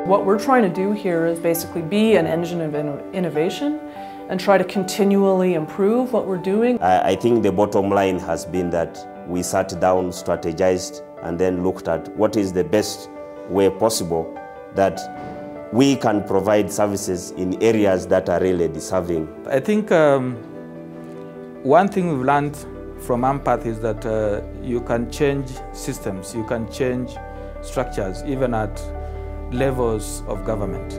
What we're trying to do here is basically be an engine of innovation and try to continually improve what we're doing. I think the bottom line has been that we sat down, strategized, and then looked at what is the best way possible that we can provide services in areas that are really deserving. I think one thing we've learned from Ampath is that you can change systems, you can change structures, even at levels of government.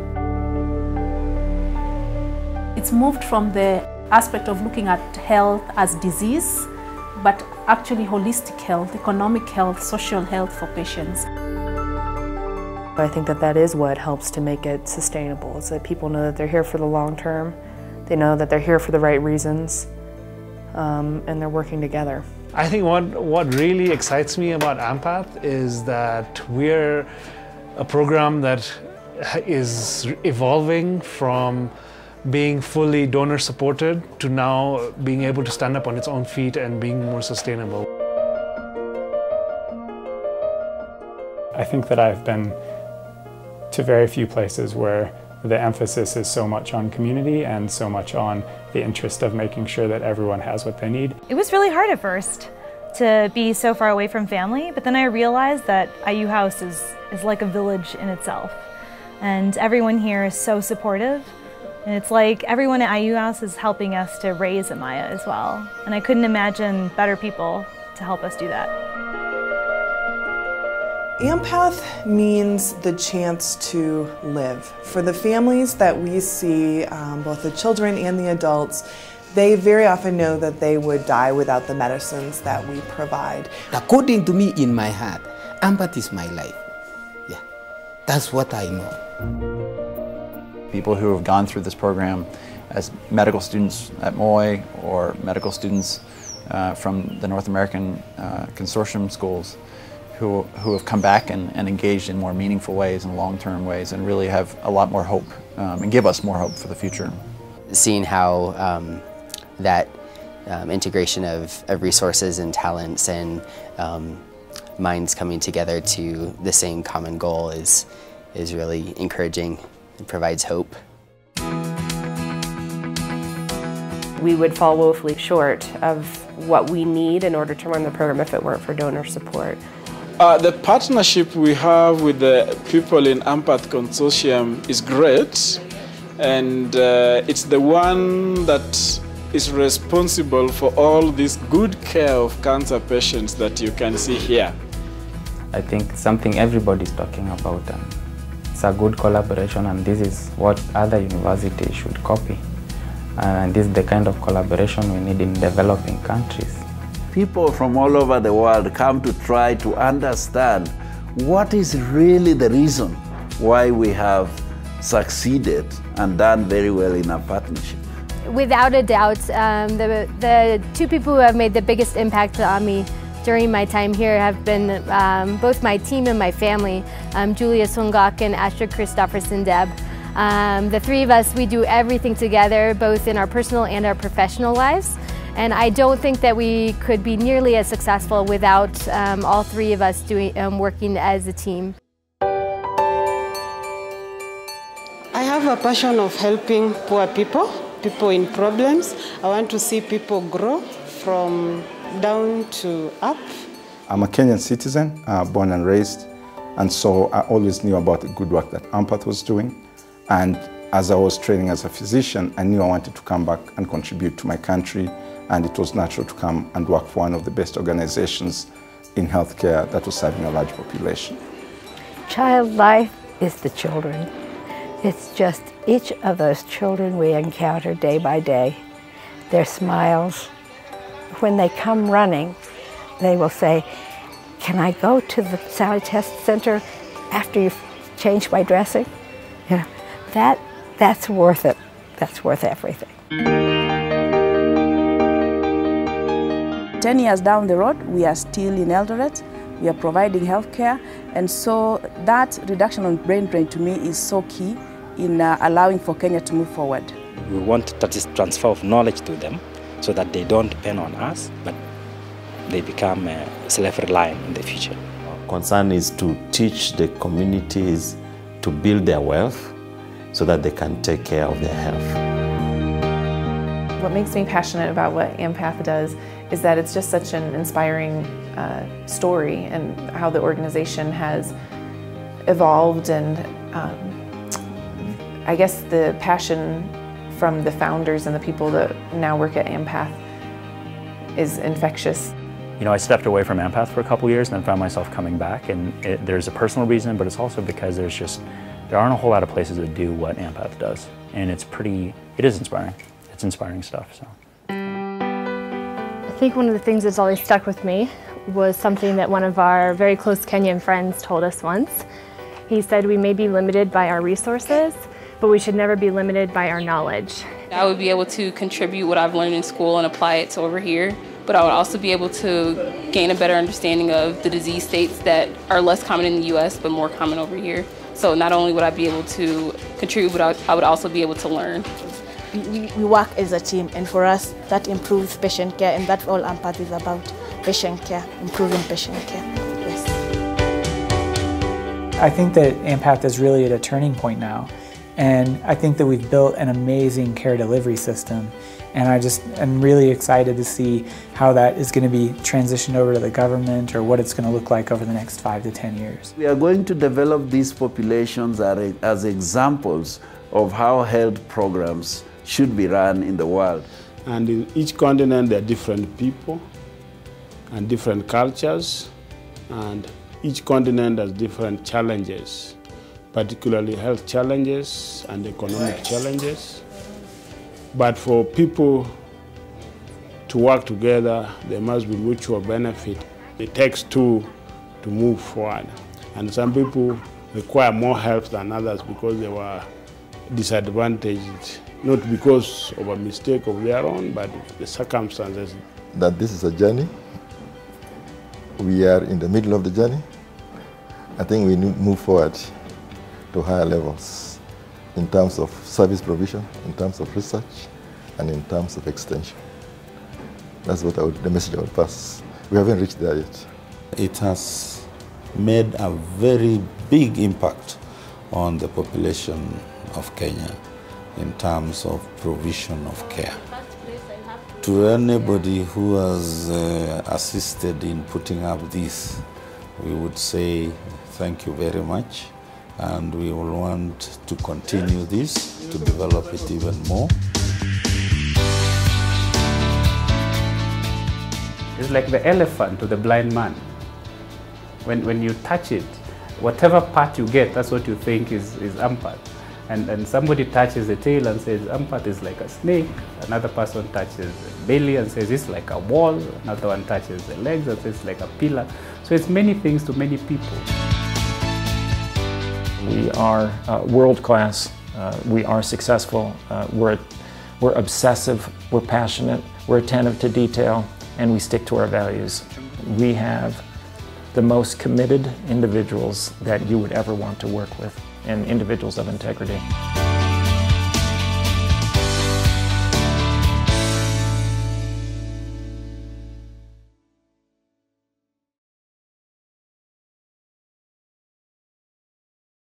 It's moved from the aspect of looking at health as disease, but actually holistic health, economic health, social health for patients. I think that is what helps to make it sustainable, is that people know that they're here for the long term, they know that they're here for the right reasons, and they're working together. I think what really excites me about Ampath is that we're a program that is evolving from being fully donor supported to now being able to stand up on its own feet and being more sustainable. I think that I've been to very few places where the emphasis is so much on community and so much on the interest of making sure that everyone has what they need. It was really hard at first to be so far away from family, but then I realized that IU House is like a village in itself. And everyone here is so supportive. And it's like everyone at IU House is helping us to raise Amaya as well. And I couldn't imagine better people to help us do that. Ampath means the chance to live. For the families that we see, both the children and the adults, they very often know that they would die without the medicines that we provide. According to me, in my heart, Ampath is my life. Yeah, that's what I know. People who have gone through this program as medical students at Moy or medical students from the North American consortium schools who have come back and engaged in more meaningful ways and long-term ways and really have a lot more hope and give us more hope for the future. Seeing how that integration of resources and talents and minds coming together to the same common goal is really encouraging. It provides hope. We would fall woefully short of what we need in order to run the program if it weren't for donor support. The partnership we have with the people in Ampath Consortium is great, and it's the one that is responsible for all this good care of cancer patients that you can see here. I think something everybody's talking about, and it's a good collaboration, and this is what other universities should copy. And this is the kind of collaboration we need in developing countries. People from all over the world come to try to understand what is really the reason why we have succeeded and done very well in our partnership. Without a doubt, the two people who have made the biggest impact on me during my time here have been both my team and my family, Julia Sungak and Astrid Christofferson Deb. The three of us, we do everything together, both in our personal and our professional lives. And I don't think that we could be nearly as successful without all three of us working as a team. I have a passion of helping poor people in problems. I want to see people grow from down to up. I'm a Kenyan citizen, born and raised, and so I always knew about the good work that Ampath was doing. And as I was training as a physician, I knew I wanted to come back and contribute to my country, and it was natural to come and work for one of the best organizations in healthcare that was serving a large population. Child life is the children. It's just each of those children we encounter day by day, their smiles. When they come running, they will say, "Can I go to the Sally Test Center after you've changed my dressing?" You know, that's worth it. That's worth everything. 10 years down the road, we are still in Eldoret. We are providing healthcare, and so that reduction on brain drain to me is so key in allowing for Kenya to move forward. We want this transfer of knowledge to them so that they don't depend on us, but they become self-reliant in the future. Our concern is to teach the communities to build their wealth so that they can take care of their health. What makes me passionate about what AMAPTH does is that it's just such an inspiring story, and how the organization has evolved, and I guess the passion from the founders and the people that now work at AMAPTH is infectious. You know, I stepped away from AMAPTH for a couple of years and then found myself coming back, and there's a personal reason, but it's also because there aren't a whole lot of places that do what AMAPTH does, and it is inspiring. It's inspiring stuff. So. I think one of the things that's always stuck with me was something that one of our very close Kenyan friends told us once. He said we may be limited by our resources, but we should never be limited by our knowledge. I would be able to contribute what I've learned in school and apply it to over here, but I would also be able to gain a better understanding of the disease states that are less common in the US but more common over here. So not only would I be able to contribute, but I would also be able to learn. We work as a team, and for us that improves patient care, and that's all AMAPTH is about, patient care, improving patient care. Yes. I think that AMAPTH is really at a turning point now, and I think that we've built an amazing care delivery system, and I'm really excited to see how that is going to be transitioned over to the government, or what it's going to look like over the next 5 to 10 years. We are going to develop these populations as examples of how health programs should be run in the world. And in each continent there are different people and different cultures, and each continent has different challenges, particularly health challenges and economic challenges. But for people to work together, there must be mutual benefit. It takes two to move forward. And some people require more help than others because they were disadvantaged, not because of a mistake of their own, but the circumstances. That this is a journey. We are in the middle of the journey. I think we need to move forward to higher levels in terms of service provision, in terms of research, and in terms of extension. That's what the message I would pass. We haven't reached there yet. It has made a very big impact on the population of Kenya in terms of provision of care. To anybody who has assisted in putting up this, we would say thank you very much, and we will want to continue this, to develop it even more. It's like the elephant to the blind man. When you touch it, whatever part you get, that's what you think is AMAPTH. And somebody touches the tail and says AMAPTH is like a snake. Another person touches the belly and says it's like a wall. Another one touches the legs and says it's like a pillar. So it's many things to many people. We are world class. We are successful. We're obsessive. We're passionate. We're attentive to detail, and we stick to our values. We have the most committed individuals that you would ever want to work with, and individuals of integrity.